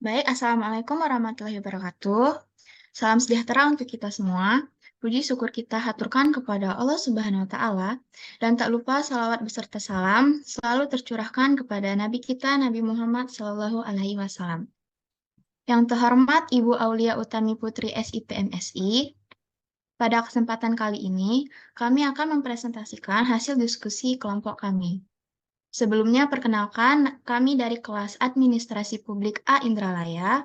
Baik, Assalamualaikum warahmatullahi wabarakatuh. Salam sejahtera untuk kita semua. Puji syukur kita haturkan kepada Allah Subhanahu wa Ta'ala, dan tak lupa salawat beserta salam selalu tercurahkan kepada Nabi kita, Nabi Muhammad Sallallahu Alaihi Wasallam. Yang terhormat Ibu Aulia Utami Putri SIPMSI, pada kesempatan kali ini kami akan mempresentasikan hasil diskusi kelompok kami. Sebelumnya, perkenalkan, kami dari kelas Administrasi Publik A Indralaya.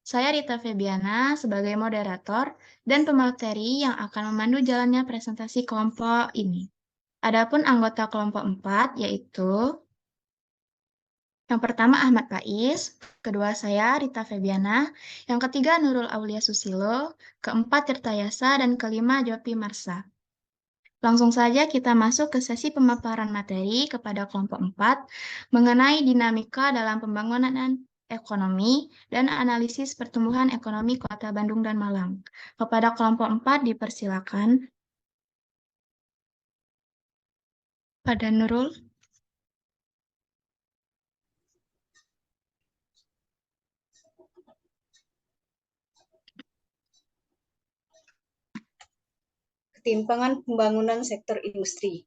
Saya Rita Febiana sebagai moderator dan pemateri yang akan memandu jalannya presentasi kelompok ini. Adapun anggota kelompok 4 yaitu yang pertama Ahmad Faiz, kedua saya Rita Febiana, yang ketiga Nurul Aulia Susilo, keempat Tirta Yasa, dan kelima Jopi Marsa. Langsung saja kita masuk ke sesi pemaparan materi kepada kelompok 4 mengenai dinamika dalam pembangunan ekonomi dan analisis pertumbuhan ekonomi Kota Bandung dan Malang. Kepada kelompok 4 dipersilakan. Pada Nurul. Ketimpangan pembangunan sektor industri.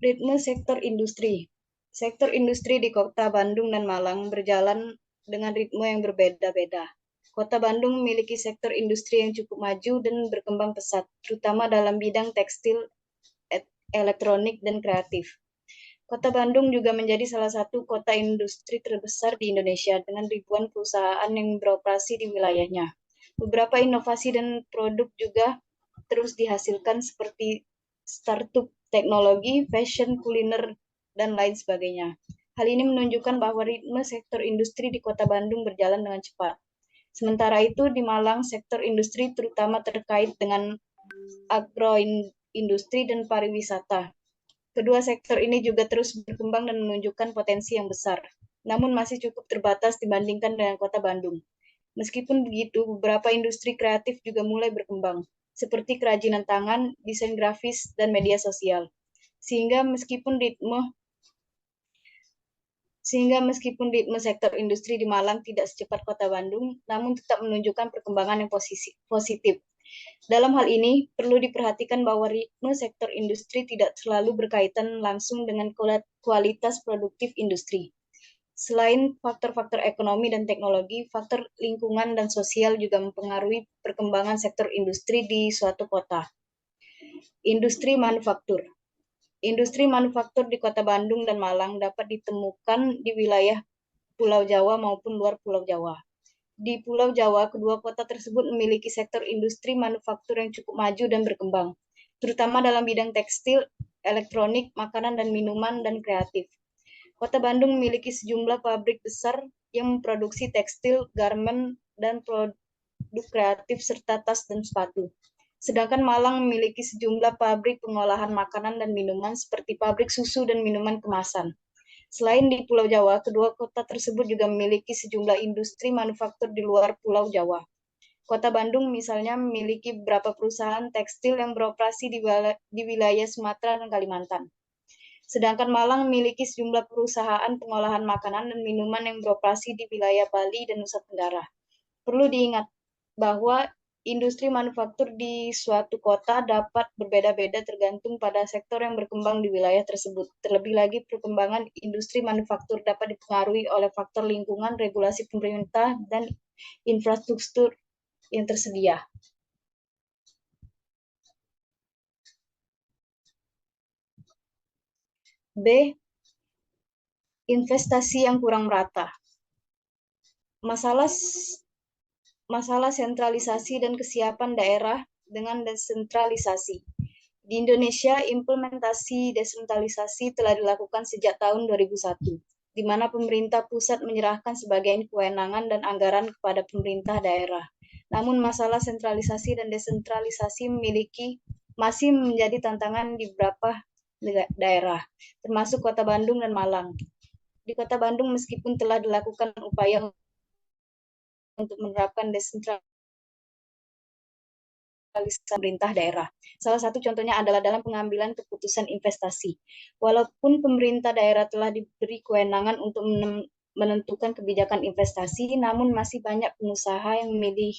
Ritme sektor industri. Sektor industri di Kota Bandung dan Malang berjalan dengan ritme yang berbeda-beda. Kota Bandung memiliki sektor industri yang cukup maju dan berkembang pesat, terutama dalam bidang tekstil, elektronik, dan kreatif. Kota Bandung juga menjadi salah satu kota industri terbesar di Indonesia dengan ribuan perusahaan yang beroperasi di wilayahnya. Beberapa inovasi dan produk juga terus dihasilkan seperti startup teknologi, fashion, kuliner, dan lain sebagainya. Hal ini menunjukkan bahwa ritme sektor industri di Kota Bandung berjalan dengan cepat. Sementara itu di Malang, sektor industri terutama terkait dengan agroindustri dan pariwisata. Kedua sektor ini juga terus berkembang dan menunjukkan potensi yang besar, namun masih cukup terbatas dibandingkan dengan Kota Bandung. Meskipun begitu, beberapa industri kreatif juga mulai berkembang, seperti kerajinan tangan, desain grafis, dan media sosial. Sehingga meskipun ritme sektor industri di Malang tidak secepat Kota Bandung, namun tetap menunjukkan perkembangan yang positif. Dalam hal ini, perlu diperhatikan bahwa ritme sektor industri tidak selalu berkaitan langsung dengan kualitas produktif industri. Selain faktor-faktor ekonomi dan teknologi, faktor lingkungan dan sosial juga mempengaruhi perkembangan sektor industri di suatu kota. Industri manufaktur. Industri manufaktur di Kota Bandung dan Malang dapat ditemukan di wilayah Pulau Jawa maupun luar Pulau Jawa. Di Pulau Jawa, kedua kota tersebut memiliki sektor industri manufaktur yang cukup maju dan berkembang, terutama dalam bidang tekstil, elektronik, makanan dan minuman, dan kreatif. Kota Bandung memiliki sejumlah pabrik besar yang memproduksi tekstil, garmen, dan produk kreatif serta tas dan sepatu. Sedangkan Malang memiliki sejumlah pabrik pengolahan makanan dan minuman seperti pabrik susu dan minuman kemasan. Selain di Pulau Jawa, kedua kota tersebut juga memiliki sejumlah industri manufaktur di luar Pulau Jawa. Kota Bandung misalnya memiliki beberapa perusahaan tekstil yang beroperasi di wilayah Sumatera dan Kalimantan. Sedangkan Malang memiliki sejumlah perusahaan pengolahan makanan dan minuman yang beroperasi di wilayah Bali dan Nusa Tenggara. Perlu diingat bahwa industri manufaktur di suatu kota dapat berbeda-beda tergantung pada sektor yang berkembang di wilayah tersebut. Terlebih lagi, perkembangan industri manufaktur dapat dipengaruhi oleh faktor lingkungan, regulasi pemerintah, dan infrastruktur yang tersedia. B. Investasi yang kurang merata. Masalah sentralisasi dan kesiapan daerah dengan desentralisasi. Di Indonesia, implementasi desentralisasi telah dilakukan sejak tahun 2001, di mana pemerintah pusat menyerahkan sebagian kewenangan dan anggaran kepada pemerintah daerah. Namun masalah sentralisasi dan desentralisasi masih menjadi tantangan di beberapa daerah, termasuk Kota Bandung dan Malang. Di Kota Bandung, meskipun telah dilakukan upaya untuk menerapkan desentralisasi pemerintah daerah. Salah satu contohnya adalah dalam pengambilan keputusan investasi. Walaupun pemerintah daerah telah diberi kewenangan untuk menentukan kebijakan investasi, namun masih banyak pengusaha yang memilih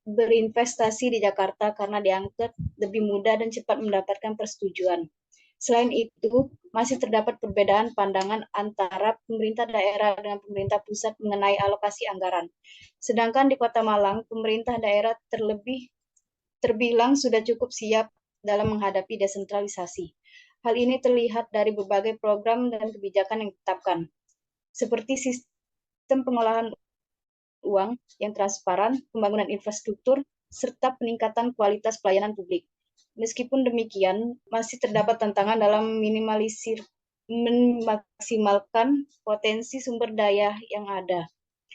berinvestasi di Jakarta karena dianggap lebih mudah dan cepat mendapatkan persetujuan. Selain itu, masih terdapat perbedaan pandangan antara pemerintah daerah dengan pemerintah pusat mengenai alokasi anggaran. Sedangkan di Kota Malang, pemerintah daerah terbilang sudah cukup siap dalam menghadapi desentralisasi. Hal ini terlihat dari berbagai program dan kebijakan yang ditetapkan, seperti sistem pengolahan uang yang transparan, pembangunan infrastruktur, serta peningkatan kualitas pelayanan publik. Meskipun demikian, masih terdapat tantangan dalam memaksimalkan potensi sumber daya yang ada,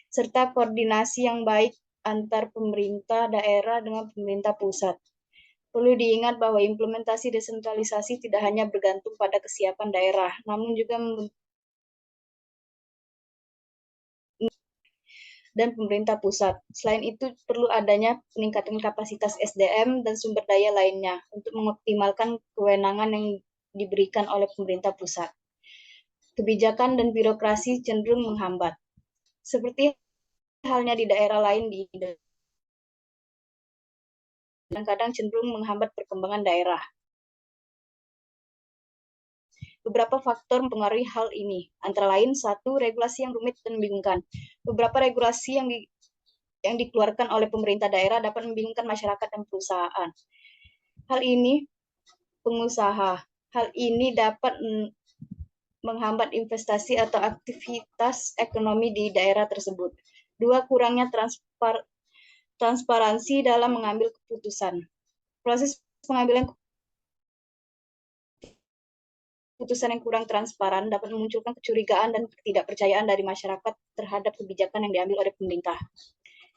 serta koordinasi yang baik antar pemerintah daerah dengan pemerintah pusat. Perlu diingat bahwa implementasi desentralisasi tidak hanya bergantung pada kesiapan daerah, namun juga dan pemerintah pusat. Selain itu, perlu adanya peningkatan kapasitas SDM dan sumber daya lainnya untuk mengoptimalkan kewenangan yang diberikan oleh pemerintah pusat. Kebijakan dan birokrasi cenderung menghambat. Seperti halnya di daerah lain di Indonesia, kadang cenderung menghambat perkembangan daerah. Beberapa faktor mempengaruhi hal ini, antara lain satu, regulasi yang rumit dan membingungkan. Beberapa regulasi yang dikeluarkan oleh pemerintah daerah dapat membingungkan masyarakat dan perusahaan. Hal ini dapat menghambat investasi atau aktivitas ekonomi di daerah tersebut. Dua, kurangnya transparansi dalam mengambil keputusan. Proses pengambilan keputusan yang kurang transparan dapat memunculkan kecurigaan dan ketidakpercayaan dari masyarakat terhadap kebijakan yang diambil oleh pemerintah.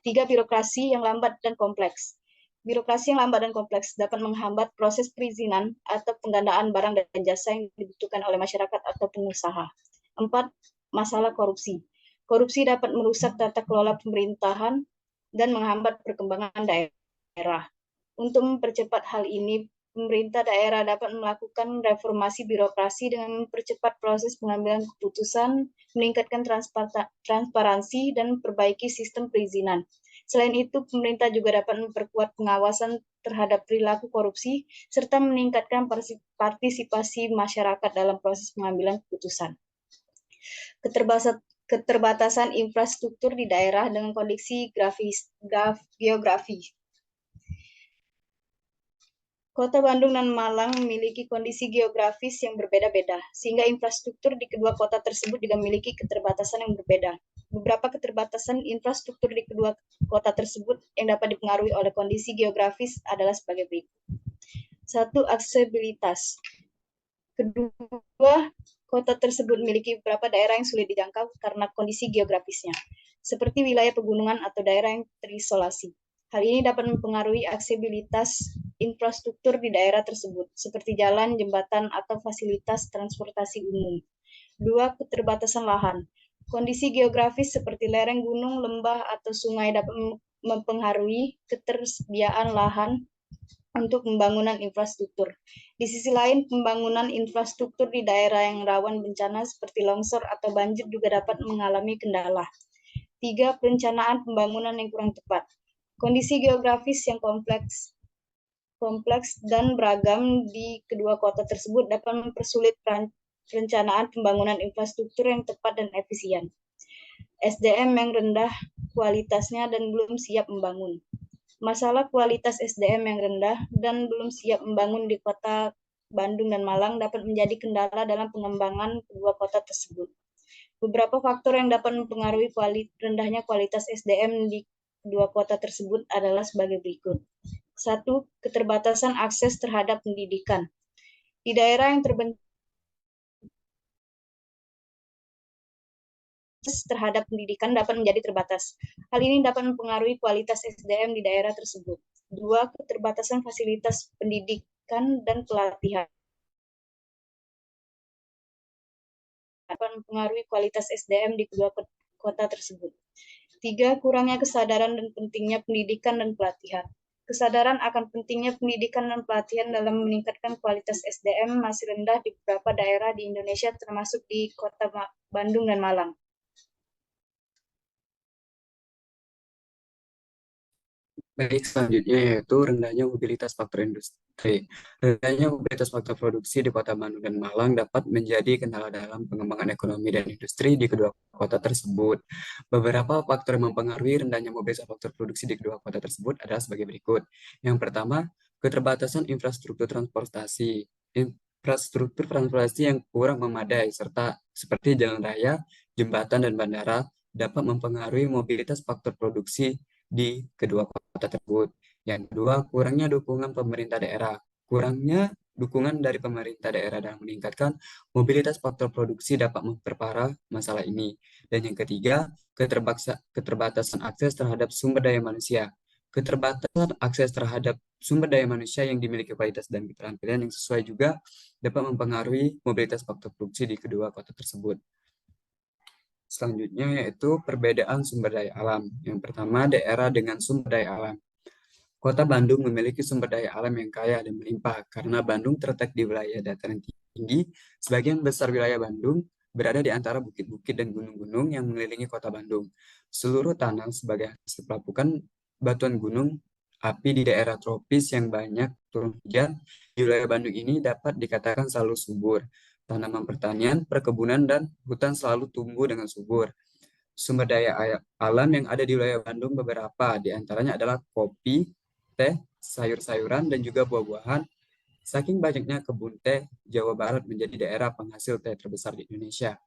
Tiga, birokrasi yang lambat dan kompleks. Birokrasi yang lambat dan kompleks dapat menghambat proses perizinan atau penggandaan barang dan jasa yang dibutuhkan oleh masyarakat atau pengusaha. Empat, masalah korupsi. Korupsi dapat merusak tata kelola pemerintahan dan menghambat perkembangan daerah. Untuk mempercepat hal ini, pemerintah daerah dapat melakukan reformasi birokrasi dengan mempercepat proses pengambilan keputusan, meningkatkan transparansi, dan memperbaiki sistem perizinan. Selain itu, pemerintah juga dapat memperkuat pengawasan terhadap perilaku korupsi, serta meningkatkan partisipasi masyarakat dalam proses pengambilan keputusan. Keterbatasan infrastruktur di daerah dengan kondisi geografi. Kota Bandung dan Malang memiliki kondisi geografis yang berbeda-beda, sehingga infrastruktur di kedua kota tersebut juga memiliki keterbatasan yang berbeda. Beberapa keterbatasan infrastruktur di kedua kota tersebut yang dapat dipengaruhi oleh kondisi geografis adalah sebagai berikut. Satu, aksesibilitas. Kedua, kota tersebut memiliki beberapa daerah yang sulit dijangkau karena kondisi geografisnya, seperti wilayah pegunungan atau daerah yang terisolasi. Hal ini dapat mempengaruhi aksesibilitas infrastruktur di daerah tersebut, seperti jalan, jembatan, atau fasilitas transportasi umum. Dua, keterbatasan lahan. Kondisi geografis seperti lereng gunung, lembah, atau sungai dapat mempengaruhi ketersediaan lahan untuk pembangunan infrastruktur. Di sisi lain, pembangunan infrastruktur di daerah yang rawan bencana seperti longsor atau banjir juga dapat mengalami kendala. Tiga, perencanaan pembangunan yang kurang tepat. Kondisi geografis yang kompleks dan beragam di kedua kota tersebut dapat mempersulit perencanaan pembangunan infrastruktur yang tepat dan efisien. SDM yang rendah kualitasnya dan belum siap membangun. Masalah kualitas SDM yang rendah dan belum siap membangun di Kota Bandung dan Malang dapat menjadi kendala dalam pengembangan kedua kota tersebut. Beberapa faktor yang dapat mempengaruhi rendahnya kualitas SDM di kedua kota tersebut adalah sebagai berikut. Satu, keterbatasan akses terhadap pendidikan. Di daerah yang terbentuk terhadap pendidikan dapat menjadi terbatas. Hal ini dapat mempengaruhi kualitas SDM di daerah tersebut. Dua, keterbatasan fasilitas pendidikan dan pelatihan dapat mempengaruhi kualitas SDM di kedua kota tersebut. Tiga, kurangnya kesadaran dan pentingnya pendidikan dan pelatihan. Kesadaran akan pentingnya pendidikan dan pelatihan dalam meningkatkan kualitas SDM masih rendah di beberapa daerah di Indonesia, termasuk di Kota Bandung dan Malang. Baik, selanjutnya yaitu rendahnya mobilitas faktor industri. Rendahnya mobilitas faktor produksi di Kota Bandung dan Malang dapat menjadi kendala dalam pengembangan ekonomi dan industri di kedua kota tersebut. Beberapa faktor yang mempengaruhi rendahnya mobilitas faktor produksi di kedua kota tersebut adalah sebagai berikut. Yang pertama, keterbatasan infrastruktur transportasi. Infrastruktur transportasi yang kurang memadai serta seperti jalan raya, jembatan, dan bandara dapat mempengaruhi mobilitas faktor produksi di kedua kota tersebut. Yang kedua, kurangnya dukungan pemerintah daerah. Kurangnya dukungan dari pemerintah daerah dalam meningkatkan mobilitas faktor produksi dapat memperparah masalah ini. Dan yang ketiga, keterbatasan akses terhadap sumber daya manusia. Keterbatasan akses terhadap sumber daya manusia yang dimiliki kualitas dan keterampilan yang sesuai juga dapat mempengaruhi mobilitas faktor produksi di kedua kota tersebut. Selanjutnya yaitu perbedaan sumber daya alam. Yang pertama, daerah dengan sumber daya alam. Kota Bandung memiliki sumber daya alam yang kaya dan melimpah karena Bandung terletak di wilayah dataran tinggi. Sebagian besar wilayah Bandung berada di antara bukit-bukit dan gunung-gunung yang mengelilingi kota Bandung. Seluruh tanah sebagai hasil pelapukan batuan gunung api di daerah tropis yang banyak turun hujan di wilayah Bandung ini dapat dikatakan selalu subur. Tanaman pertanian, perkebunan, dan hutan selalu tumbuh dengan subur. Sumber daya alam yang ada di wilayah Bandung beberapa di antaranya adalah kopi, teh, sayur-sayuran, dan juga buah-buahan. Saking banyaknya kebun teh, Jawa Barat menjadi daerah penghasil teh terbesar di Indonesia.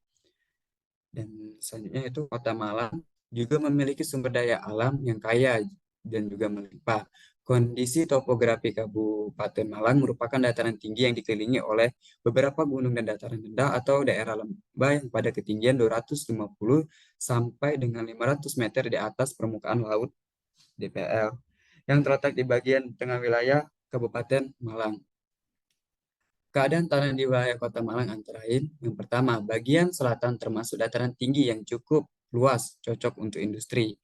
Dan selanjutnya itu Kota Malang juga memiliki sumber daya alam yang kaya dan juga melimpah. Kondisi topografi Kabupaten Malang merupakan dataran tinggi yang dikelilingi oleh beberapa gunung dan dataran rendah atau daerah lembah yang pada ketinggian 250 sampai dengan 500 meter di atas permukaan laut (DPL) yang terletak di bagian tengah wilayah Kabupaten Malang. Keadaan tanah di wilayah Kota Malang antara lain, yang pertama, bagian selatan termasuk dataran tinggi yang cukup luas, cocok untuk industri.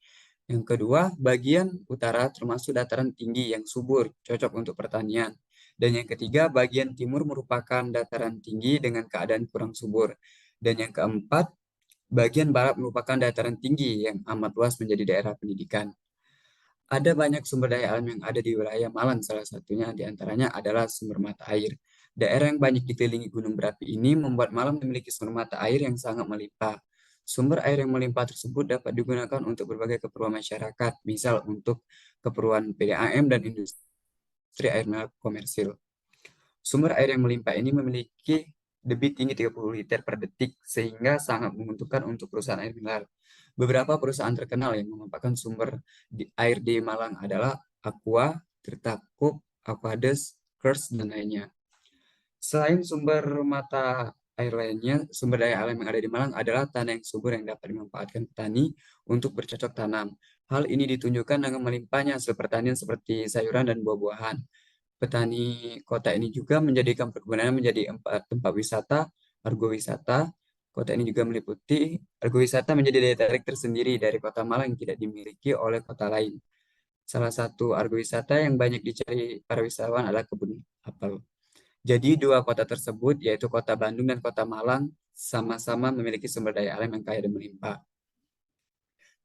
Yang kedua, bagian utara termasuk dataran tinggi yang subur, cocok untuk pertanian. Dan yang ketiga, bagian timur merupakan dataran tinggi dengan keadaan kurang subur. Dan yang keempat, bagian barat merupakan dataran tinggi yang amat luas menjadi daerah pendidikan. Ada banyak sumber daya alam yang ada di wilayah Malang, salah satunya diantaranya adalah sumber mata air. Daerah yang banyak dikelilingi gunung berapi ini membuat Malang memiliki sumber mata air yang sangat melimpah. Sumber air yang melimpah tersebut dapat digunakan untuk berbagai keperluan masyarakat, misal untuk keperluan PDAM dan industri air mineral komersil. Sumber air yang melimpah ini memiliki debit tinggi 30 liter per detik, sehingga sangat menguntungkan untuk perusahaan air mineral. Beberapa perusahaan terkenal yang memanfaatkan sumber air di Malang adalah Aqua, Tirta Cup, Aquades, Kers, dan lainnya. Selain sumber mata air lainnya, sumber daya alam yang ada di Malang adalah tanah yang subur yang dapat dimanfaatkan petani untuk bercocok tanam. Hal ini ditunjukkan dengan melimpahnya hasil pertanian seperti sayuran dan buah-buahan. Petani kota ini juga menjadikan perkebunan menjadi tempat wisata, argowisata. Kota ini juga meliputi argowisata menjadi daya tarik tersendiri dari kota Malang yang tidak dimiliki oleh kota lain. Salah satu argowisata yang banyak dicari para wisatawan adalah kebun apel. Jadi dua kota tersebut, yaitu kota Bandung dan kota Malang, sama-sama memiliki sumber daya alam yang kaya dan melimpah.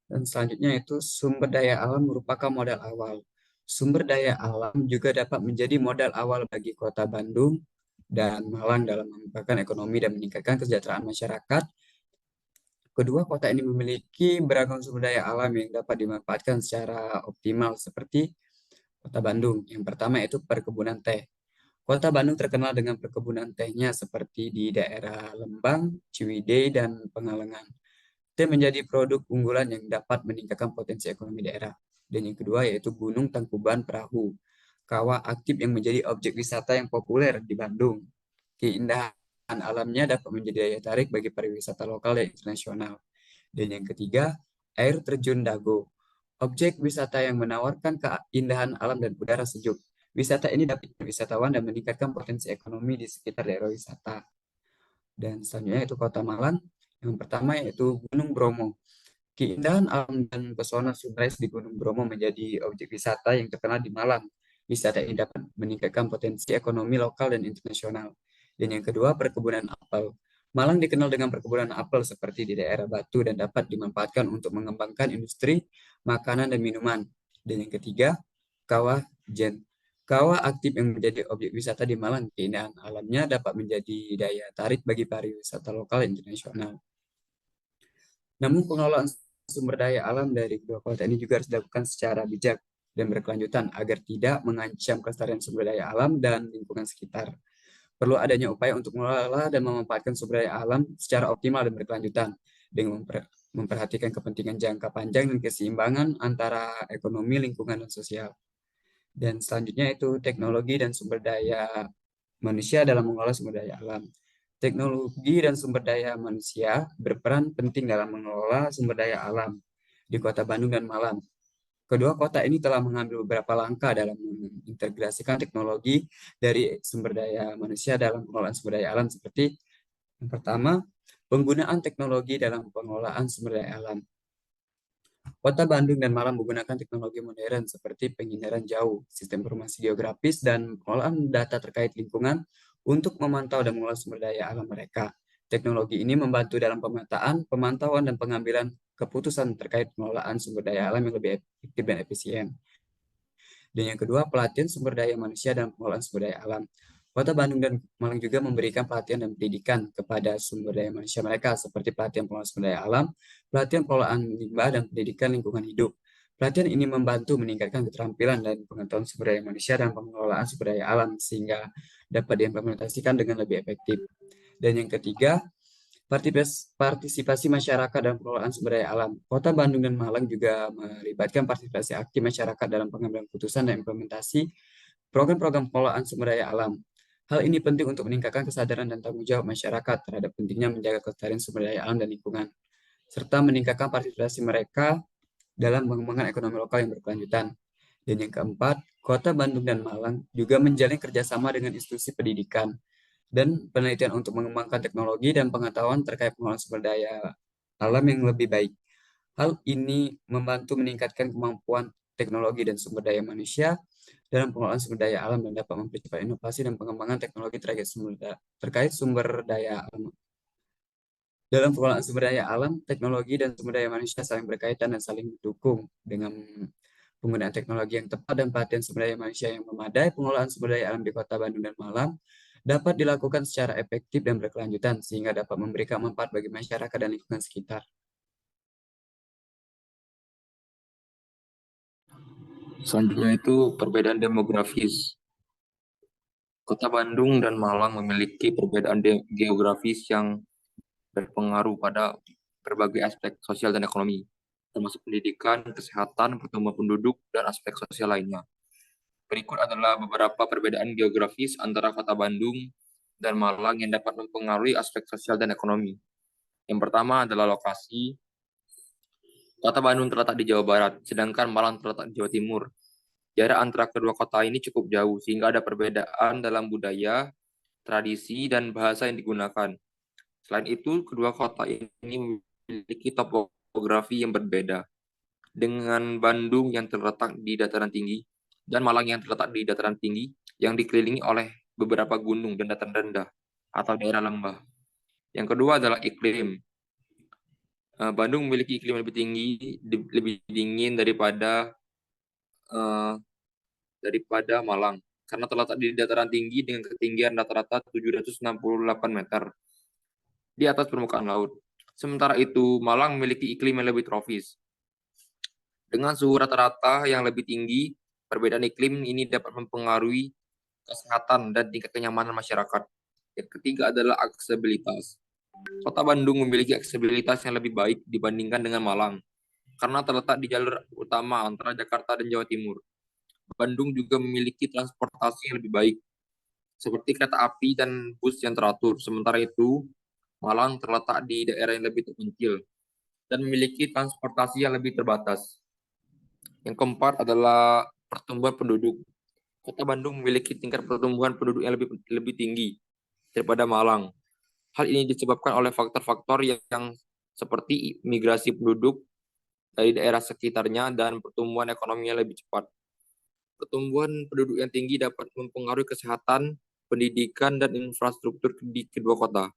Dan selanjutnya itu sumber daya alam merupakan modal awal. Sumber daya alam juga dapat menjadi modal awal bagi kota Bandung dan Malang dalam mengembangkan ekonomi dan meningkatkan kesejahteraan masyarakat. Kedua kota ini memiliki beragam sumber daya alam yang dapat dimanfaatkan secara optimal seperti kota Bandung. Yang pertama yaitu perkebunan teh. Kota Bandung terkenal dengan perkebunan tehnya seperti di daerah Lembang, Ciwidey, dan Pengalengan. Teh menjadi produk unggulan yang dapat meningkatkan potensi ekonomi daerah. Dan yang kedua yaitu Gunung Tangkuban Perahu, kawah aktif yang menjadi objek wisata yang populer di Bandung. Keindahan alamnya dapat menjadi daya tarik bagi pariwisata lokal dan internasional. Dan yang ketiga, air terjun Dago, objek wisata yang menawarkan keindahan alam dan udara sejuk. Wisata ini dapat wisatawan dan meningkatkan potensi ekonomi di sekitar daerah wisata. Dan selanjutnya yaitu Kota Malang. Yang pertama yaitu Gunung Bromo. Keindahan alam dan pesona sunrise di Gunung Bromo menjadi objek wisata yang terkenal di Malang. Wisata ini dapat meningkatkan potensi ekonomi lokal dan internasional. Dan yang kedua, perkebunan apel. Malang dikenal dengan perkebunan apel seperti di daerah Batu dan dapat dimanfaatkan untuk mengembangkan industri makanan dan minuman. Dan yang ketiga, Kawah Jen. Kawah aktif yang menjadi objek wisata di Malang. Keindahan alamnya dapat menjadi daya tarik bagi pariwisata lokal dan internasional. Namun pengelolaan sumber daya alam dari kedua kota ini juga harus dilakukan secara bijak dan berkelanjutan agar tidak mengancam kelestarian sumber daya alam dan lingkungan sekitar. Perlu adanya upaya untuk mengelola dan memanfaatkan sumber daya alam secara optimal dan berkelanjutan dengan memperhatikan kepentingan jangka panjang dan keseimbangan antara ekonomi, lingkungan, dan sosial. Dan selanjutnya itu teknologi dan sumber daya manusia dalam mengelola sumber daya alam. Teknologi dan sumber daya manusia berperan penting dalam mengelola sumber daya alam di Kota Bandung dan Malang. Kedua kota ini telah mengambil beberapa langkah dalam mengintegrasikan teknologi dari sumber daya manusia dalam pengelolaan sumber daya alam seperti yang pertama, penggunaan teknologi dalam pengelolaan sumber daya alam. Kota Bandung dan Malang menggunakan teknologi modern seperti pengindaran jauh, sistem informasi geografis, dan pengelolaan data terkait lingkungan untuk memantau dan mengelola sumber daya alam mereka. Teknologi ini membantu dalam pemetaan, pemantauan, dan pengambilan keputusan terkait pengelolaan sumber daya alam yang lebih efektif dan efisien. Dan yang kedua, pelatihan sumber daya manusia dan pengelolaan sumber daya alam. Kota Bandung dan Malang juga memberikan pelatihan dan pendidikan kepada sumber daya manusia mereka, seperti pelatihan pengelolaan sumber daya alam, pelatihan pengelolaan limbah, dan pendidikan lingkungan hidup. Pelatihan ini membantu meningkatkan keterampilan dan pengetahuan sumber daya manusia dan pengelolaan sumber daya alam, sehingga dapat diimplementasikan dengan lebih efektif. Dan yang ketiga, partisipasi masyarakat dalam pengelolaan sumber daya alam. Kota Bandung dan Malang juga melibatkan partisipasi aktif masyarakat dalam pengambilan keputusan dan implementasi program-program pengelolaan sumber daya alam. Hal ini penting untuk meningkatkan kesadaran dan tanggung jawab masyarakat terhadap pentingnya menjaga kelestarian sumber daya alam dan lingkungan, serta meningkatkan partisipasi mereka dalam pengembangan ekonomi lokal yang berkelanjutan. Dan yang keempat, Kota Bandung dan Malang juga menjalin kerjasama dengan institusi pendidikan dan penelitian untuk mengembangkan teknologi dan pengetahuan terkait pengelolaan sumber daya alam yang lebih baik. Hal ini membantu meningkatkan kemampuan teknologi dan sumber daya manusia dalam pengelolaan sumber daya alam dan dapat mempercepat inovasi dan pengembangan teknologi terkait sumber daya alam. Dalam pengelolaan sumber daya alam, teknologi dan sumber daya manusia saling berkaitan dan saling mendukung. Dengan penggunaan teknologi yang tepat dan pelatihan sumber daya manusia yang memadai, pengelolaan sumber daya alam di Kota Bandung dan Malang dapat dilakukan secara efektif dan berkelanjutan sehingga dapat memberikan manfaat bagi masyarakat dan lingkungan sekitar. Selanjutnya itu perbedaan demografis. Kota Bandung dan Malang memiliki perbedaan geografis yang berpengaruh pada berbagai aspek sosial dan ekonomi, termasuk pendidikan, kesehatan, pertumbuhan penduduk, dan aspek sosial lainnya. Berikut adalah beberapa perbedaan geografis antara Kota Bandung dan Malang yang dapat mempengaruhi aspek sosial dan ekonomi. Yang pertama adalah lokasi. Kota Bandung terletak di Jawa Barat, sedangkan Malang terletak di Jawa Timur. Jarak antara kedua kota ini cukup jauh, sehingga ada perbedaan dalam budaya, tradisi, dan bahasa yang digunakan. Selain itu, kedua kota ini memiliki topografi yang berbeda, dengan Bandung yang terletak di dataran tinggi dan Malang yang terletak di dataran tinggi yang dikelilingi oleh beberapa gunung dan dataran rendah atau daerah lembah. Yang kedua adalah iklim. Bandung memiliki iklim lebih tinggi, lebih dingin daripada Malang, karena terletak di dataran tinggi dengan ketinggian rata-rata 768 meter di atas permukaan laut. Sementara itu, Malang memiliki iklim yang lebih tropis. Dengan suhu rata-rata yang lebih tinggi, perbedaan iklim ini dapat mempengaruhi kesehatan dan tingkat kenyamanan masyarakat. Yang ketiga adalah aksesibilitas. Kota Bandung memiliki aksesibilitas yang lebih baik dibandingkan dengan Malang, karena terletak di jalur utama antara Jakarta dan Jawa Timur. Bandung juga memiliki transportasi yang lebih baik, seperti kereta api dan bus yang teratur. Sementara itu, Malang terletak di daerah yang lebih terpencil dan memiliki transportasi yang lebih terbatas. Yang keempat adalah pertumbuhan penduduk. Kota Bandung memiliki tingkat pertumbuhan penduduk yang lebih tinggi daripada Malang. Hal ini disebabkan oleh faktor-faktor yang seperti migrasi penduduk, dari daerah sekitarnya dan pertumbuhan ekonominya lebih cepat. Pertumbuhan penduduk yang tinggi dapat mempengaruhi kesehatan, pendidikan, dan infrastruktur di kedua kota.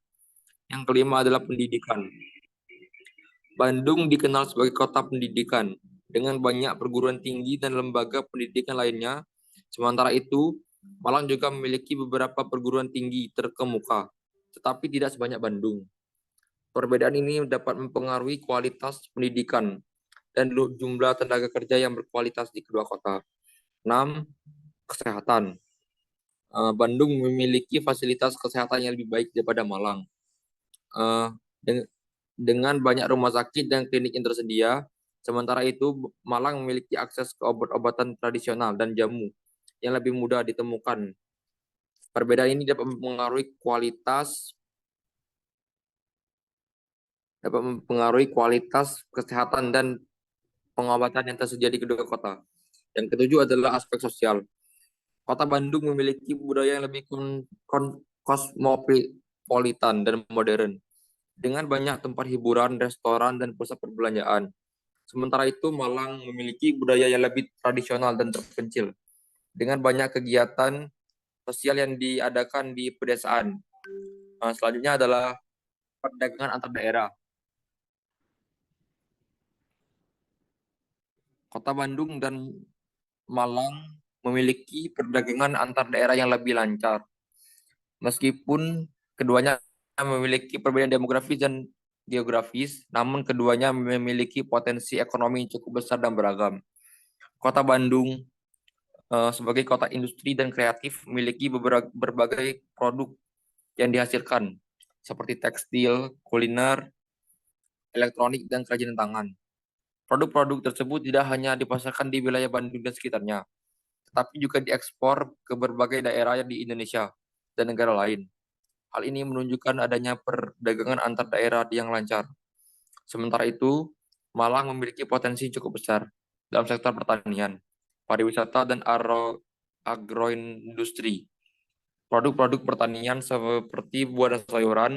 Yang kelima adalah pendidikan. Bandung dikenal sebagai kota pendidikan, dengan banyak perguruan tinggi dan lembaga pendidikan lainnya. Sementara itu, Malang juga memiliki beberapa perguruan tinggi terkemuka, tetapi tidak sebanyak Bandung. Perbedaan ini dapat mempengaruhi kualitas pendidikan dan jumlah tenaga kerja yang berkualitas di kedua kota. 6. Kesehatan. Bandung memiliki fasilitas kesehatan yang lebih baik daripada Malang. Dengan banyak rumah sakit dan klinik yang tersedia, sementara itu Malang memiliki akses ke obat-obatan tradisional dan jamu yang lebih mudah ditemukan. Perbedaan ini dapat mempengaruhi kualitas kesehatan dan pengobatan yang tersedia di kedua kota. Yang ketujuh adalah aspek sosial. Kota Bandung memiliki budaya yang lebih kosmopolitan dan modern, dengan banyak tempat hiburan, restoran, dan pusat perbelanjaan. Sementara itu, Malang memiliki budaya yang lebih tradisional dan terpencil, dengan banyak kegiatan sosial yang diadakan di pedesaan. Selanjutnya adalah perdagangan antar daerah. Kota Bandung dan Malang memiliki perdagangan antar daerah yang lebih lancar. Meskipun keduanya memiliki perbedaan demografis dan geografis, namun keduanya memiliki potensi ekonomi yang cukup besar dan beragam. Kota Bandung sebagai kota industri dan kreatif memiliki berbagai produk yang dihasilkan, seperti tekstil, kuliner, elektronik, dan kerajinan tangan. Produk-produk tersebut tidak hanya dipasarkan di wilayah Bandung dan sekitarnya, tetapi juga diekspor ke berbagai daerah di Indonesia dan negara lain. Hal ini menunjukkan adanya perdagangan antar daerah yang lancar. Sementara itu, Malang memiliki potensi cukup besar dalam sektor pertanian, pariwisata, dan agroindustri. Produk-produk pertanian seperti buah dan sayuran,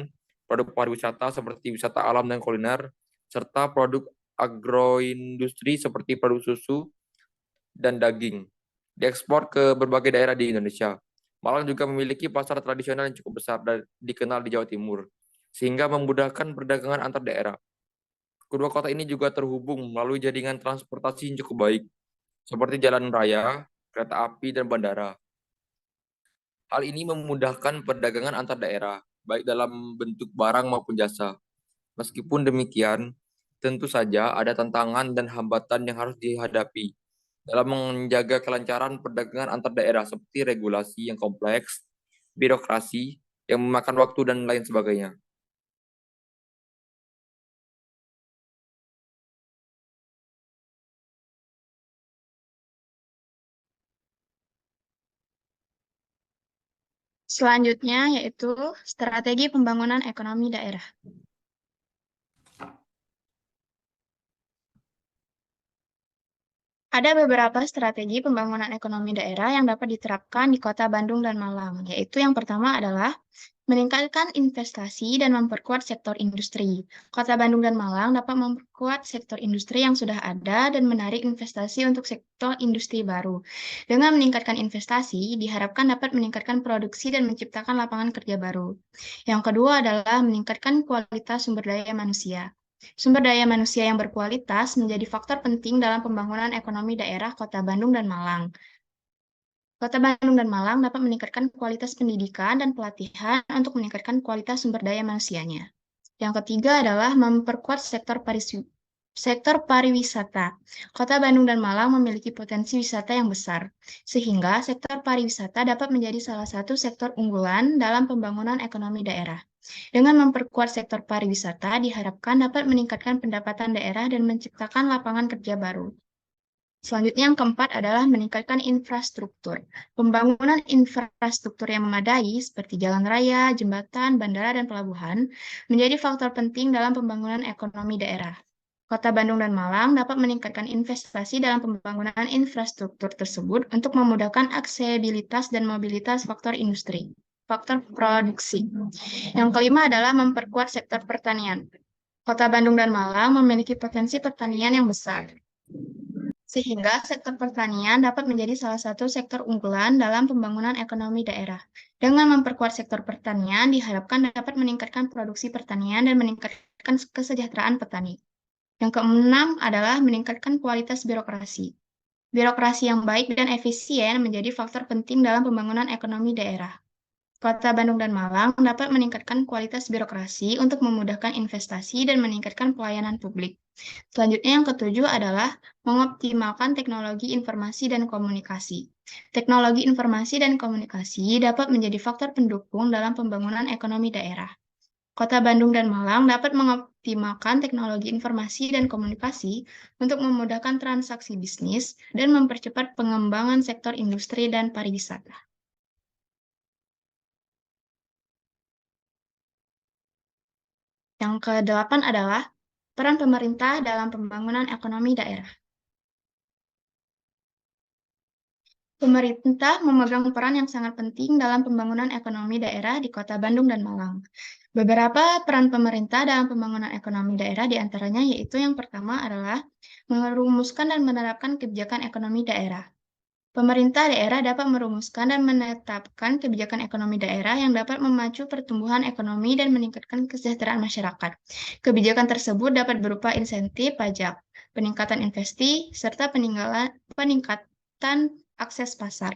produk pariwisata seperti wisata alam dan kuliner, serta produk agroindustri seperti produk susu dan daging diekspor ke berbagai daerah di Indonesia. Malang juga memiliki pasar tradisional yang cukup besar dan dikenal di Jawa Timur, sehingga memudahkan perdagangan antar daerah. Kedua kota ini juga terhubung melalui jaringan transportasi yang cukup baik, seperti jalan raya, kereta api, dan bandara. Hal ini memudahkan perdagangan antar daerah, baik dalam bentuk barang maupun jasa. Meskipun demikian, tentu saja ada tantangan dan hambatan yang harus dihadapi dalam menjaga kelancaran perdagangan antar daerah, seperti regulasi yang kompleks, birokrasi yang memakan waktu, dan lain sebagainya. Selanjutnya yaitu strategi pembangunan ekonomi daerah. Ada beberapa strategi pembangunan ekonomi daerah yang dapat diterapkan di Kota Bandung dan Malang, yaitu yang pertama adalah meningkatkan investasi dan memperkuat sektor industri. Kota Bandung dan Malang dapat memperkuat sektor industri yang sudah ada dan menarik investasi untuk sektor industri baru. Dengan meningkatkan investasi, diharapkan dapat meningkatkan produksi dan menciptakan lapangan kerja baru. Yang kedua adalah meningkatkan kualitas sumber daya manusia. Sumber daya manusia yang berkualitas menjadi faktor penting dalam pembangunan ekonomi daerah Kota Bandung dan Malang. Kota Bandung dan Malang dapat meningkatkan kualitas pendidikan dan pelatihan untuk meningkatkan kualitas sumber daya manusianya. Yang ketiga adalah memperkuat sektor pariwisata. Kota Bandung dan Malang memiliki potensi wisata yang besar, sehingga sektor pariwisata dapat menjadi salah satu sektor unggulan dalam pembangunan ekonomi daerah. Dengan memperkuat sektor pariwisata, diharapkan dapat meningkatkan pendapatan daerah dan menciptakan lapangan kerja baru. Selanjutnya yang keempat adalah meningkatkan infrastruktur. Pembangunan infrastruktur yang memadai seperti jalan raya, jembatan, bandara, dan pelabuhan menjadi faktor penting dalam pembangunan ekonomi daerah. Kota Bandung dan Malang dapat meningkatkan investasi dalam pembangunan infrastruktur tersebut untuk memudahkan aksesibilitas dan mobilitas faktor produksi. Yang kelima adalah memperkuat sektor pertanian. Kota Bandung dan Malang memiliki potensi pertanian yang besar, sehingga sektor pertanian dapat menjadi salah satu sektor unggulan dalam pembangunan ekonomi daerah. Dengan memperkuat sektor pertanian, diharapkan dapat meningkatkan produksi pertanian dan meningkatkan kesejahteraan petani. Yang keenam adalah meningkatkan kualitas birokrasi. Birokrasi yang baik dan efisien menjadi faktor penting dalam pembangunan ekonomi daerah. Kota Bandung dan Malang dapat meningkatkan kualitas birokrasi untuk memudahkan investasi dan meningkatkan pelayanan publik. Selanjutnya yang ketujuh adalah mengoptimalkan teknologi informasi dan komunikasi. Teknologi informasi dan komunikasi dapat menjadi faktor pendukung dalam pembangunan ekonomi daerah. Kota Bandung dan Malang dapat mengoptimalkan teknologi informasi dan komunikasi untuk memudahkan transaksi bisnis dan mempercepat pengembangan sektor industri dan pariwisata. Yang kedelapan adalah peran pemerintah dalam pembangunan ekonomi daerah. Pemerintah memegang peran yang sangat penting dalam pembangunan ekonomi daerah di Kota Bandung dan Malang. Beberapa peran pemerintah dalam pembangunan ekonomi daerah diantaranya yaitu yang pertama adalah merumuskan dan menerapkan kebijakan ekonomi daerah. Pemerintah daerah dapat merumuskan dan menetapkan kebijakan ekonomi daerah yang dapat memacu pertumbuhan ekonomi dan meningkatkan kesejahteraan masyarakat. Kebijakan tersebut dapat berupa insentif pajak, peningkatan investasi, serta peningkatan akses pasar.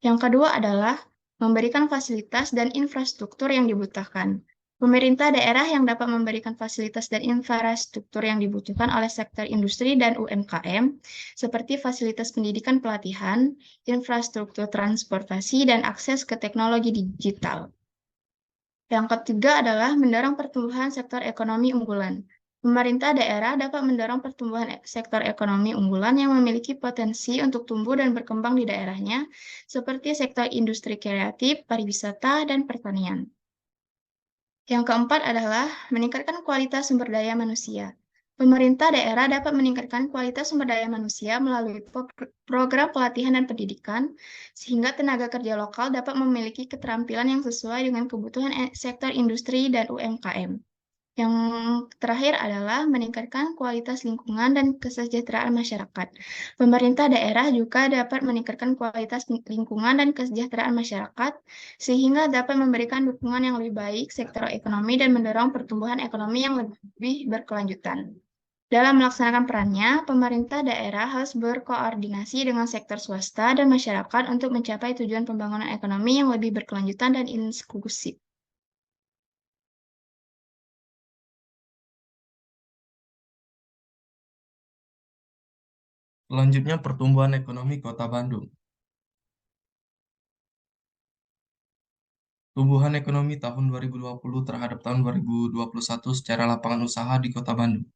Yang kedua adalah memberikan fasilitas dan infrastruktur yang dibutuhkan. Pemerintah daerah yang dapat memberikan fasilitas dan infrastruktur yang dibutuhkan oleh sektor industri dan UMKM, seperti fasilitas pendidikan pelatihan, infrastruktur transportasi, dan akses ke teknologi digital. Yang ketiga adalah mendorong pertumbuhan sektor ekonomi unggulan. Pemerintah daerah dapat mendorong pertumbuhan sektor ekonomi unggulan yang memiliki potensi untuk tumbuh dan berkembang di daerahnya, seperti sektor industri kreatif, pariwisata, dan pertanian. Yang keempat adalah meningkatkan kualitas sumber daya manusia. Pemerintah daerah dapat meningkatkan kualitas sumber daya manusia melalui program pelatihan dan pendidikan, sehingga tenaga kerja lokal dapat memiliki keterampilan yang sesuai dengan kebutuhan sektor industri dan UMKM. Yang terakhir adalah meningkatkan kualitas lingkungan dan kesejahteraan masyarakat. Pemerintah daerah juga dapat meningkatkan kualitas lingkungan dan kesejahteraan masyarakat, sehingga dapat memberikan dukungan yang lebih baik sektor ekonomi dan mendorong pertumbuhan ekonomi yang lebih berkelanjutan. Dalam melaksanakan perannya, pemerintah daerah harus berkoordinasi dengan sektor swasta dan masyarakat untuk mencapai tujuan pembangunan ekonomi yang lebih berkelanjutan dan inklusif. Selanjutnya, pertumbuhan ekonomi Kota Bandung. Tumbuhan ekonomi tahun 2020 terhadap tahun 2021 secara lapangan usaha di Kota Bandung.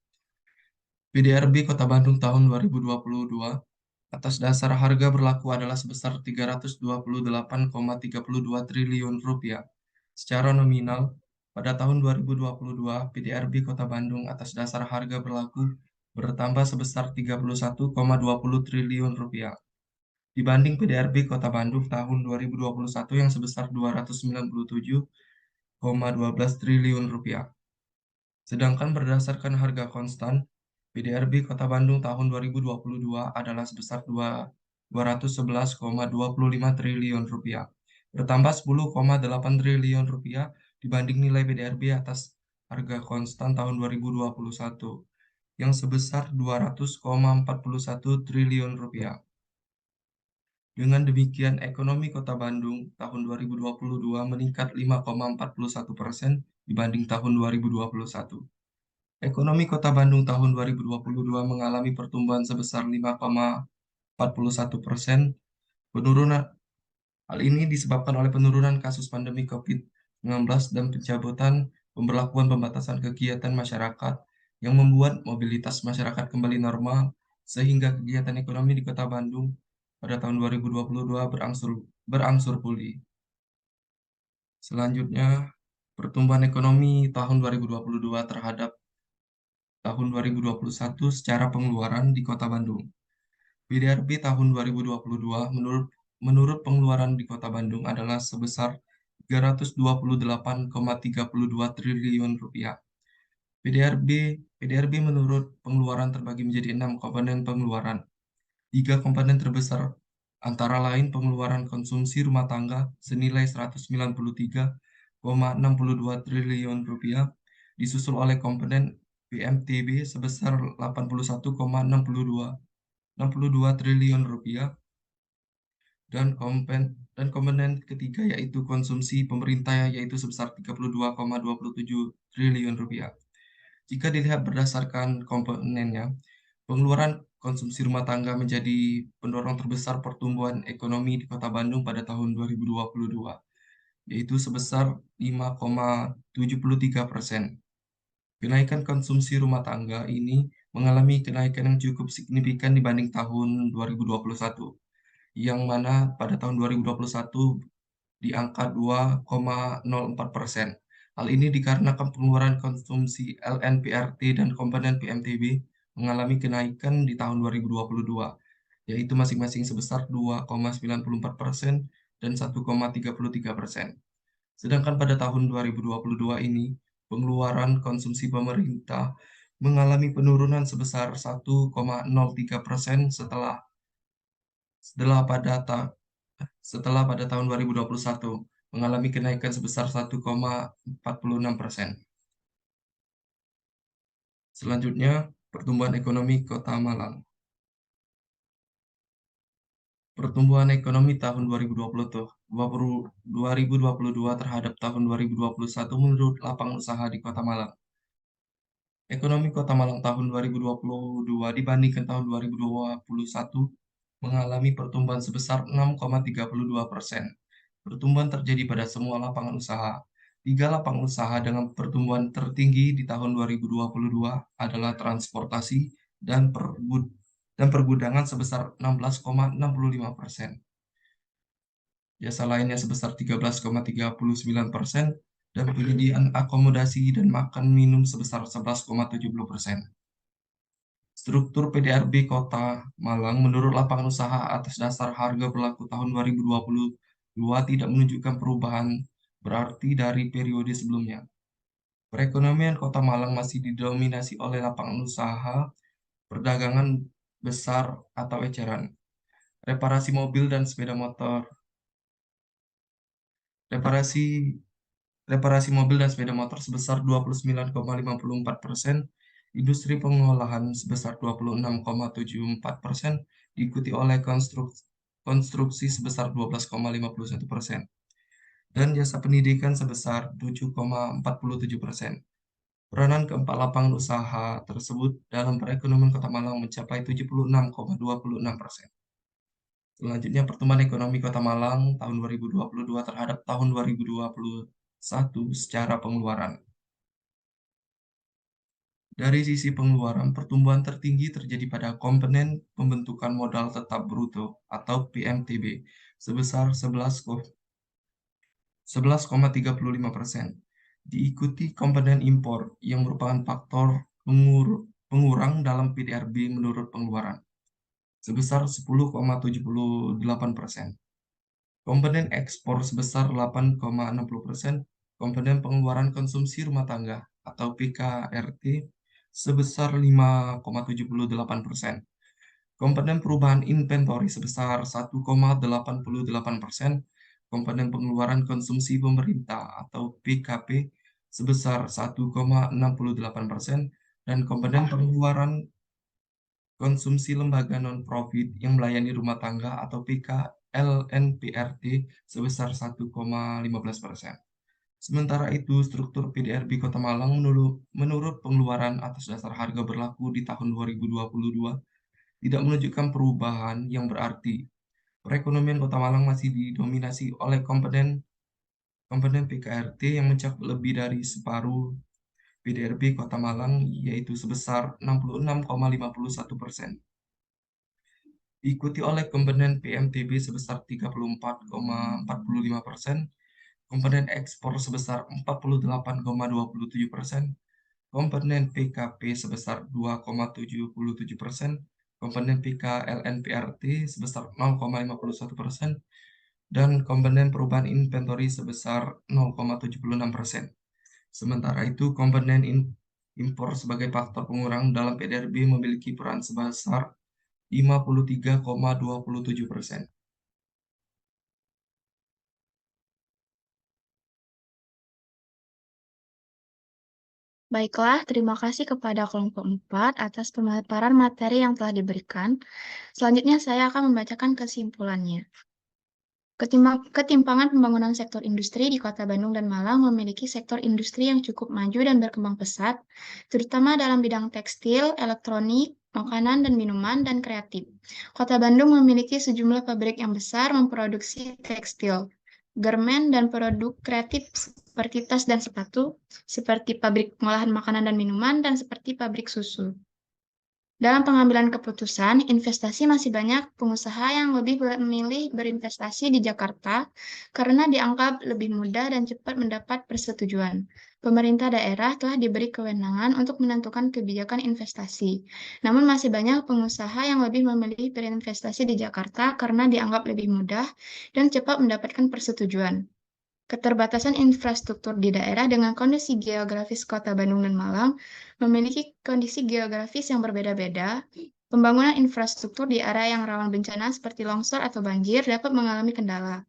PDRB Kota Bandung tahun 2022 atas dasar harga berlaku adalah sebesar 328,32 triliun rupiah. Secara nominal, pada tahun 2022, PDRB Kota Bandung atas dasar harga berlaku bertambah sebesar 31,20 triliun rupiah. Dibanding PDRB Kota Bandung tahun 2021 yang sebesar 297,12 triliun rupiah. Sedangkan berdasarkan harga konstan, PDRB Kota Bandung tahun 2022 adalah sebesar 211,25 triliun rupiah, bertambah 10,8 triliun rupiah dibanding nilai PDRB atas harga konstan tahun 2021 yang sebesar 200,41 triliun rupiah. Dengan demikian, ekonomi Kota Bandung tahun 2022 meningkat 5,41% dibanding tahun 2021. Ekonomi Kota Bandung tahun 2022 mengalami pertumbuhan sebesar 5,41%. Penurunan hal ini disebabkan oleh penurunan kasus pandemi COVID-19 dan pencabutan pemberlakuan pembatasan kegiatan masyarakat yang membuat mobilitas masyarakat kembali normal, sehingga kegiatan ekonomi di Kota Bandung pada tahun 2022 berangsur pulih. Selanjutnya, pertumbuhan ekonomi tahun 2022 terhadap tahun 2021 secara pengeluaran di Kota Bandung. PDRB tahun 2022 menurut pengeluaran di Kota Bandung adalah sebesar 328,32 triliun rupiah. PDRB menurut pengeluaran terbagi menjadi 6 komponen pengeluaran. 3 komponen terbesar antara lain pengeluaran konsumsi rumah tangga senilai 193,62 triliun rupiah, disusul oleh komponen PMTB sebesar 81,62 triliun rupiah, dan komponen ketiga yaitu konsumsi pemerintah yaitu sebesar 32,27 triliun rupiah. Jika dilihat berdasarkan komponennya, pengeluaran konsumsi rumah tangga menjadi pendorong terbesar pertumbuhan ekonomi di Kota Bandung pada tahun 2022, yaitu sebesar 5,73%. Kenaikan konsumsi rumah tangga ini mengalami kenaikan yang cukup signifikan dibanding tahun 2021, yang mana pada tahun 2021 di angka 2,04%. Hal ini dikarenakan pengeluaran konsumsi LNPRT dan komponen PMTB mengalami kenaikan di tahun 2022, yaitu masing-masing sebesar 2,94% dan 1,33%. Sedangkan pada tahun 2022 ini, pengeluaran konsumsi pemerintah mengalami penurunan sebesar 1,03% setelah pada tahun 2021 mengalami kenaikan sebesar 1,46%. Selanjutnya, pertumbuhan ekonomi Kota Malang. Pertumbuhan ekonomi tahun 2022 terhadap tahun 2021 menurut lapangan usaha di Kota Malang. Ekonomi Kota Malang tahun 2022 dibandingkan tahun 2021 mengalami pertumbuhan sebesar 6,32%. Pertumbuhan terjadi pada semua lapangan usaha. 3 lapangan usaha dengan pertumbuhan tertinggi di tahun 2022 adalah transportasi dan pergudangan sebesar 16,65%. Jasa lainnya sebesar 13,39% dan penyediaan akomodasi dan makan minum sebesar 11,70%. Struktur PDRB Kota Malang menurut lapangan usaha atas dasar harga berlaku tahun 2022 tidak menunjukkan perubahan berarti dari periode sebelumnya. Perekonomian Kota Malang masih didominasi oleh lapangan usaha, perdagangan besar atau eceran, reparasi mobil dan sepeda motor, reparasi mobil dan sepeda motor sebesar 29,54%, industri pengolahan sebesar 26,74%, diikuti oleh konstruksi sebesar 12,51%, dan jasa pendidikan sebesar 7,47%. Peranan keempat lapangan usaha tersebut dalam perekonomian Kota Malang mencapai 76,26%. Selanjutnya, pertumbuhan ekonomi Kota Malang tahun 2022 terhadap tahun 2021 secara pengeluaran. Dari sisi pengeluaran, pertumbuhan tertinggi terjadi pada komponen pembentukan modal tetap bruto atau PMTB sebesar 11,35%. Diikuti komponen impor yang merupakan faktor pengurang dalam PDRB menurut pengeluaran sebesar 10,78%. Komponen ekspor sebesar 8,60%, komponen pengeluaran konsumsi rumah tangga atau PKRT sebesar 5,78%. Komponen perubahan inventory sebesar 1,88%, komponen pengeluaran konsumsi pemerintah atau PKP sebesar 1,68%, dan komponen pengeluaran konsumsi lembaga non-profit yang melayani rumah tangga atau PKLNPRT sebesar 1,15%. Sementara itu, struktur PDRB Kota Malang menurut pengeluaran atas dasar harga berlaku di tahun 2022 tidak menunjukkan perubahan yang berarti. Perekonomian Kota Malang masih didominasi oleh komponen PKRT yang mencakup lebih dari separuh PDRB Kota Malang, yaitu sebesar 66,51%. Diikuti oleh komponen PMTB sebesar 34,45%, komponen ekspor sebesar 48,27%, komponen PKP sebesar 2,77%, komponen PKLNPRT sebesar 0,51%, dan komponen perubahan inventory sebesar 0,76%. Sementara itu, komponen impor sebagai faktor pengurang dalam PDRB memiliki peran sebesar 53,27%. Baiklah, terima kasih kepada kelompok 4 atas pemaparan materi yang telah diberikan. Selanjutnya saya akan membacakan kesimpulannya. Ketimpangan pembangunan sektor industri di Kota Bandung dan Malang memiliki sektor industri yang cukup maju dan berkembang pesat, terutama dalam bidang tekstil, elektronik, makanan dan minuman, dan kreatif. Kota Bandung memiliki sejumlah pabrik yang besar memproduksi tekstil, garmen, dan produk kreatif seperti tas dan sepatu, seperti pabrik pengolahan makanan dan minuman, dan seperti pabrik susu. Dalam pengambilan keputusan, investasi masih banyak pengusaha yang lebih memilih berinvestasi di Jakarta karena dianggap lebih mudah dan cepat mendapat persetujuan. Pemerintah daerah telah diberi kewenangan untuk menentukan kebijakan investasi. Namun masih banyak pengusaha yang lebih memilih berinvestasi di Jakarta karena dianggap lebih mudah dan cepat mendapatkan persetujuan. Keterbatasan infrastruktur di daerah dengan kondisi geografis Kota Bandung dan Malang memiliki kondisi geografis yang berbeda-beda. Pembangunan infrastruktur di area yang rawan bencana seperti longsor atau banjir dapat mengalami kendala.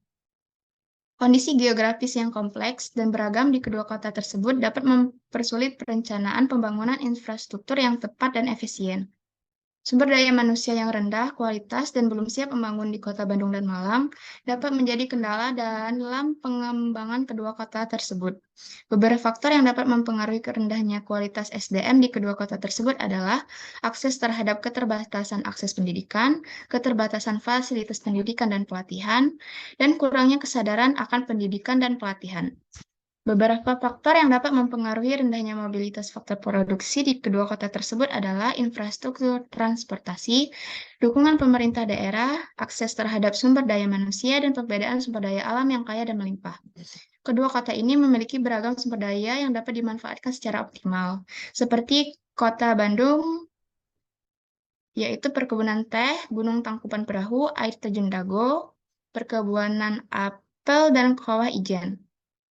Kondisi geografis yang kompleks dan beragam di kedua kota tersebut dapat mempersulit perencanaan pembangunan infrastruktur yang tepat dan efisien. Sumber daya manusia yang rendah kualitas dan belum siap membangun di Kota Bandung dan Malang dapat menjadi kendala dalam pengembangan kedua kota tersebut. Beberapa faktor yang dapat mempengaruhi rendahnya kualitas SDM di kedua kota tersebut adalah akses terhadap keterbatasan akses pendidikan, keterbatasan fasilitas pendidikan dan pelatihan, dan kurangnya kesadaran akan pendidikan dan pelatihan. Beberapa faktor yang dapat mempengaruhi rendahnya mobilitas faktor produksi di kedua kota tersebut adalah infrastruktur transportasi, dukungan pemerintah daerah, akses terhadap sumber daya manusia, dan perbedaan sumber daya alam yang kaya dan melimpah. Kedua kota ini memiliki beragam sumber daya yang dapat dimanfaatkan secara optimal, seperti Kota Bandung, yaitu perkebunan teh, Gunung Tangkuban Perahu, air terjun Dago, perkebunan apel, dan kawah ijen.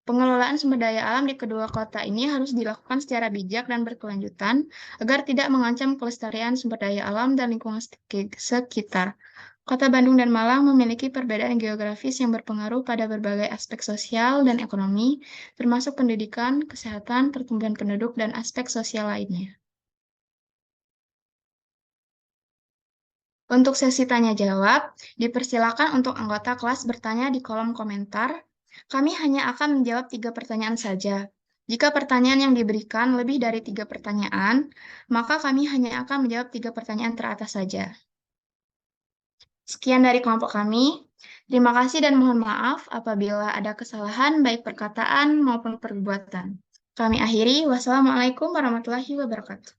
Pengelolaan sumber daya alam di kedua kota ini harus dilakukan secara bijak dan berkelanjutan agar tidak mengancam kelestarian sumber daya alam dan lingkungan sekitar. Kota Bandung dan Malang memiliki perbedaan geografis yang berpengaruh pada berbagai aspek sosial dan ekonomi, termasuk pendidikan, kesehatan, pertumbuhan penduduk, dan aspek sosial lainnya. Untuk sesi tanya-jawab, dipersilakan untuk anggota kelas bertanya di kolom komentar. Kami hanya akan menjawab 3 pertanyaan saja. Jika pertanyaan yang diberikan lebih dari 3 pertanyaan, maka kami hanya akan menjawab 3 pertanyaan teratas saja. Sekian dari kelompok kami. Terima kasih dan mohon maaf apabila ada kesalahan baik perkataan maupun perbuatan. Kami akhiri. Wassalamualaikum warahmatullahi wabarakatuh.